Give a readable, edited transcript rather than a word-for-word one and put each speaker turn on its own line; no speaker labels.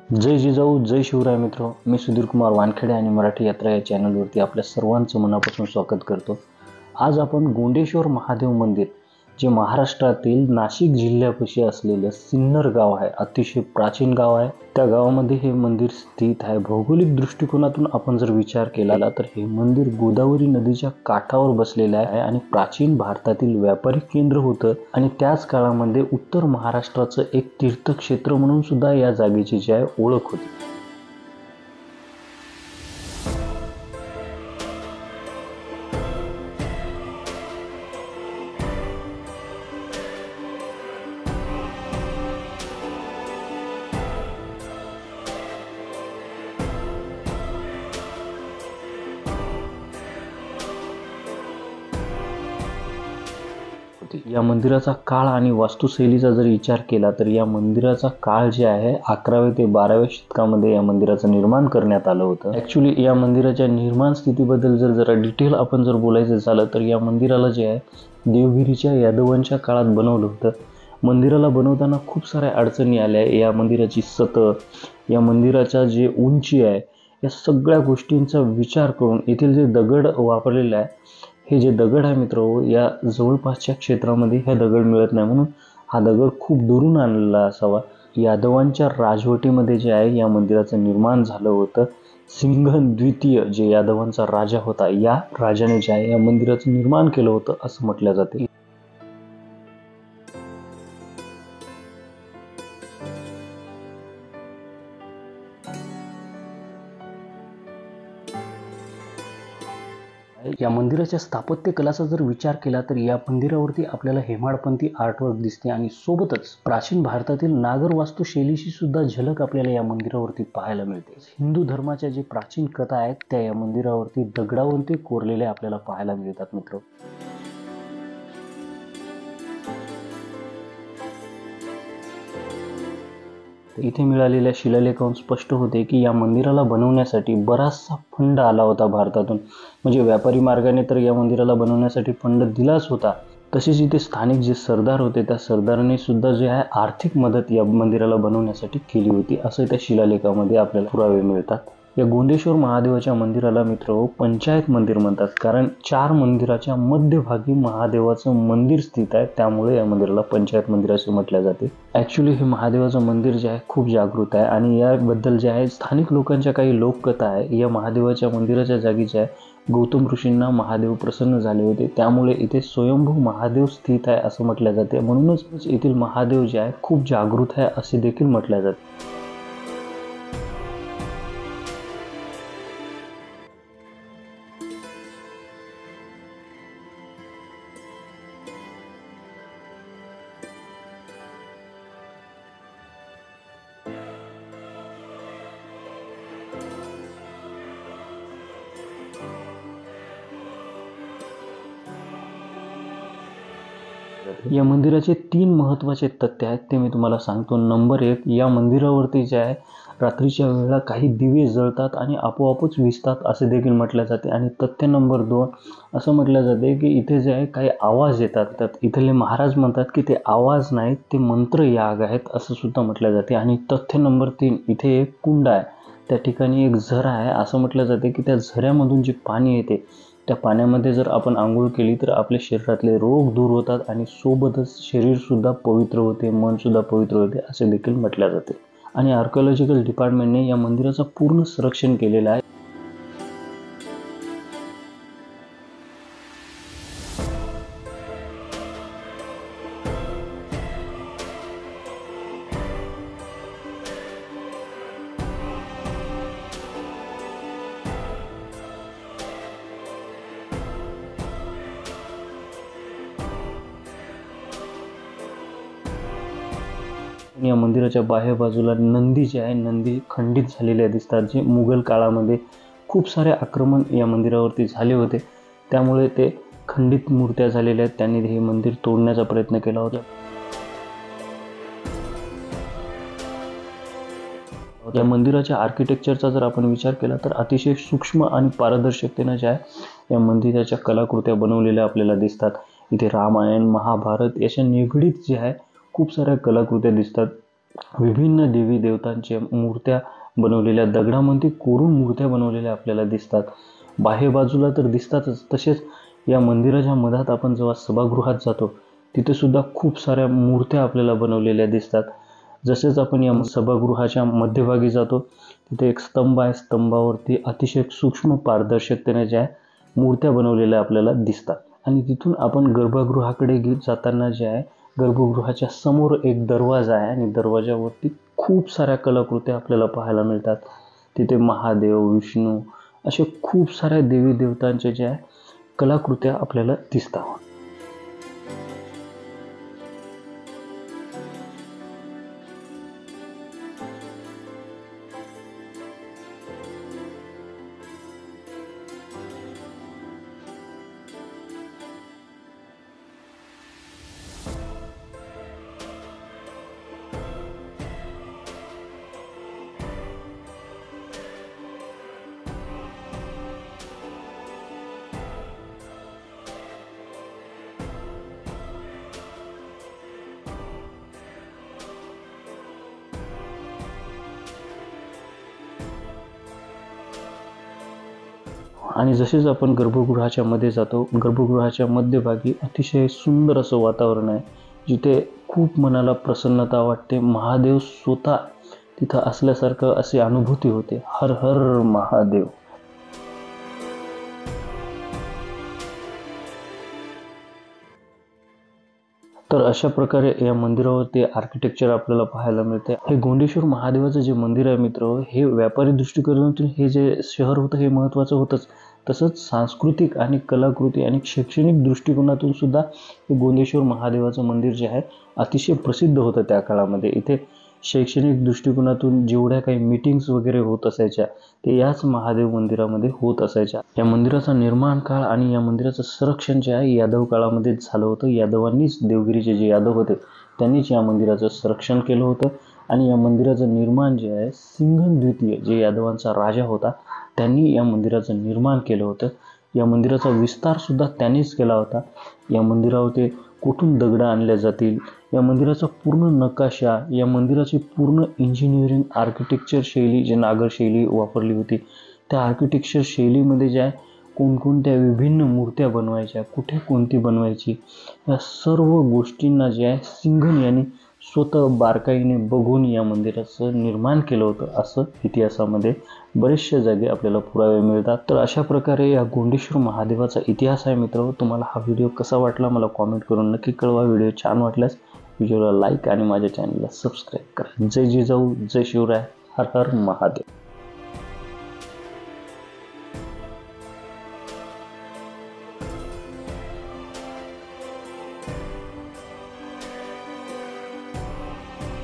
जय जिजाऊ जय शिवराय मित्र, मी सुधीर कुमार वानखेडे आणि मराठी यात्रा या चॅनलवरती आपल्या सर्वांचं मनापासून स्वागत करतो। आज आपण गोंडेश्वर महादेव मंदिर जे महाराष्ट्रातील नाशिक जिल्ह्यापाशी असलेलं सिन्नर गाव आहे, अतिशय प्राचीन गाव आहे। त्या गावामध्ये हे मंदिर स्थित आहे। भौगोलिक दृष्टिकोनातून आपण जर विचार केला तर हे मंदिर गोदावरी नदीच्या काठावर बसलेले आहे आणि प्राचीन भारतातील व्यापारी केंद्र होतं आणि त्याच काळामध्ये उत्तर महाराष्ट्राचं एक तीर्थक्षेत्र म्हणून सुद्धा या जागेची जी आहे ओळख होती। या मंदिराचा काळ आणि वास्तुशैलीचा जर विचार केला तर या मंदिराचा काळ जे आहे 11व्या ते 12व्या शतकामध्ये या मंदिराचं निर्माण करण्यात आलं होतं। ॲक्च्युली या मंदिराच्या निर्माण स्थितीबद्दल जरा डिटेल आपण जर बोलायचं झालं तर या मंदिराला जे आहे देवगिरीच्या यादवांच्या काळात बनवलं होतं। मंदिराला बनवताना खूप साऱ्या अडचणी आल्या। या मंदिराची सतह, या मंदिराचा जे उंची आहे, या सगळ्या गोष्टींचा विचार करून येथील जे दगड वापरलेले आहे, हे जे दगड आहे मित्रांनो, या जवळपासच्या क्षेत्रामध्ये हे दगड मिळत नाही, म्हणून हा दगड खूप दुरून आणलेला असावा। यादवांच्या राजवटीमध्ये जे आहे या मंदिराचं निर्माण झालं होतं। सिंघन द्वितीय जे यादवांचा राजा होता, या राजाने जे आहे या मंदिराचं निर्माण केलं होतं असं म्हटलं जाते। या मंदिराच्या स्थापत्य कलाचा जर विचार केला तर या मंदिरावरती आपल्याला हेमाडपंथी आर्टवर्क दिसते आणि सोबतच प्राचीन भारतातील नागर वास्तुशैलीची सुद्धा झलक आपल्याला या मंदिरावरती पाहायला मिळते। हिंदू धर्माच्या जे प्राचीन कथा आहेत त्या या मंदिरावरती दगडावरती कोरलेल्या आपल्याला पाहायला मिळतात मित्र। इथे मिळालेल्या शिलालेखावरून स्पष्ट होते की या मंदिराला बनवण्यासाठी बराचसा फंड आला होता भारतातून। म्हणजे व्यापारी मार्गाने तर या मंदिराला बनवण्यासाठी फंड दिलाच होता, तसेच इथे स्थानिक जे सरदार होते त्या सरदाराने सुद्धा जे आहे आर्थिक मदत या मंदिराला बनवण्यासाठी केली होती, असं त्या शिलालेखामध्ये आपल्याला पुरावे मिळतात। या गोंडेश्वर महादेवाच्या मंदिराला मित्र पंचायत मंदिर म्हणतात, कारण 4 मंदिराच्या मध्यभागी महादेवाचं मंदिर स्थित आहे, त्यामुळे या मंदिराला पंचायत मंदिर असे म्हटले जाते। ॲक्च्युली हे महादेवाचं मंदिर जे आहे खूप जागृत आहे आणि याबद्दल जे आहे स्थानिक लोकांच्या काही लोककथा आहे। या महादेवाच्या मंदिराच्या जागी जे आहे गौतम ऋषींना महादेव प्रसन्न झाले होते, त्यामुळे इथे स्वयंभू महादेव स्थित आहे असं म्हटलं जाते। म्हणूनच येथील महादेव जे आहे खूप जागृत आहे असे देखील म्हटले जाते। या मंदिराचे 3 महत्त्वाचे तथ्य आहेत, ते मी तुम्हाला सांगतो। नंबर 1, या मंदिरावरती जे आहे रात्रीच्या वेळेला काही दिवे जळतात आणि आपोआपच विझतात असे देखील म्हटले जाते। आणि तथ्य नंबर 2 असं म्हटलं जाते की इथे जे आहे काही आवाज येतात, इथले महाराज म्हणतात की ते आवाज नाहीत, ते मंत्र याग आहेत असं सुद्धा म्हटलं जाते। आणि तथ्य नंबर 3, इथे एक कुंड आहे, त्या ठिकाणी एक झरा आहे, असं म्हटलं जाते की त्या झऱ्यामधून जे पाणी येते त्या पाण्यामध्ये जर आपण आंघोळ केली तर आपल्या शरीरातले रोग दूर होतात आणि सोबतच शरीरसुद्धा पवित्र होते, मनसुद्धा पवित्र होते असे देखील म्हटले जाते। आणि आर्किओलॉजिकल डिपार्टमेंटने या मंदिराचं पूर्ण संरक्षण केलेलं आहे। या मंदिराच्या बाह्य बाजूला नंदी जे आहे, नंदी खंडित झालेले दिसतात, जे मुघल काळामध्ये खूप सारे आक्रमण या मंदिरावरती झाले होते, त्यामुळे ते खंडित मूर्त्या झालेल्या आहेत। त्यांनी हे मंदिर तोडण्याचा प्रयत्न केला होता। या मंदिराच्या आर्किटेक्चरचा जर आपण विचार केला तर अतिशय सूक्ष्म आणि पारदर्शकतेने जे आहे या मंदिराच्या कलाकृत्या बनवलेल्या आपल्याला दिसतात। इथे रामायण, महाभारत याच्या निगडीत जे आहे खूप साऱ्या कलाकृत्या दिसतात। विभिन्न देवी देवतांच्या मूर्त्या बनवलेल्या दगडामध्ये कोरून मूर्त्या बनवलेल्या आपल्याला दिसतात. बाह्य बाजूला तर दिसतातच, तसेच या मंदिराच्या मधात आपण जेव्हा सभागृहात जातो तिथे सुद्धा खूप साऱ्या मूर्त्या आपल्याला बनवलेल्या दिसतात. जसेच आपण या सभागृहाच्या मध्यभागी जातो तिथे एक स्तंभ आहे, स्तंभावरती अतिशय सूक्ष्म पारदर्शकतेने ज्या मूर्त्या बनवलेल्या आपल्याला दिसतात. आणि तिथून आपण गर्भगृहाकडे जाताना जे आहे, गर्भगृहाच्या समोर एक दरवाजा आहे आणि दरवाजावरती खूप साऱ्या कलाकृत्या आपल्याला पाहायला मिळतात. तिथे महादेव, विष्णू असे खूप साऱ्या देवी देवतांच्या ज्या कलाकृत्या आपल्याला दिसतात. आणि जसेच आपण गर्भगृहाच्या मध्ये जातो, गर्भगृहाच्या मध्यभागी अतिशय सुंदर असं वातावरण आहे, जिथे खूप मनाला प्रसन्नता वाटते. महादेव स्वतः तिथं असल्यासारखं अशी अनुभूती होते. हर हर महादेव. तर अशा प्रकारे या मंदिरावरती आर्किटेक्चर आपल्याला पाहायला मिळते. हे गोंडेश्वर महादेवाचं जे मंदिर आहे मित्र, हे व्यापारी दृष्टिकोनातून हे जे शहर होतं हे महत्त्वाचं होतंच, तसंच सांस्कृतिक आणि कलाकृती आणि शैक्षणिक दृष्टिकोनातून सुद्धा हे गोंडेश्वर महादेवाचं मंदिर जे आहे अतिशय प्रसिद्ध होतं त्या काळामध्ये. इथे शैक्षणिक दृष्टिकोनातून जेवढ्या काही मीटिंग्स वगैरे होत असायच्या ते याच महादेव मंदिरामध्ये होत असायच्या. या मंदिराचा निर्माण काळ आणि या मंदिराचं संरक्षण जे आहे यादव काळामध्ये झालं होतं. यादवांनीच, देवगिरीचे जे यादव होते त्यांनीच या मंदिराचं संरक्षण केलं होतं. आणि या मंदिराचं निर्माण जे आहे सिंघम द्वितीय, जे यादवांचा राजा होता, त्यांनी या मंदिराचं निर्माण केलं होतं. या मंदिराचा विस्तार सुद्धा त्यांनीच केला होता. या मंदिरावरती कुठून दगडं आणल्या जातील, या मंदिराचा पूर्ण नकाशा, या मंदिराची पूर्ण इंजिनिअरिंग आर्किटेक्चर शैली, जी नागर शैली वापरली होती, त्या आर्किटेक्चर शैलीमध्ये ज्या कोणकोणत्या विभिन्न मूर्त्या बनवायच्या, कुठे कोणती बनवायची, या सर्व गोष्टींना जे आहे सिंघम यांनी स्वतः बारकाईने बघून या मंदिराचं निर्माण केलं होतं, असं इतिहासामध्ये बरेचशा जागी आपल्याला पुरावे मिळतात. तर अशा प्रकारे या गोंडेश्वर महादेवाचा इतिहास आहे मित्र. तुम्हाला हा व्हिडिओ कसा वाटला मला कॉमेंट करून नक्की कळवा. व्हिडिओ छान वाटल्यास व्हिडिओला लाईक आणि माझ्या चॅनलला सबस्क्राईब करा. जय जिजाऊ, जय शिवराय, हर हर महादेव.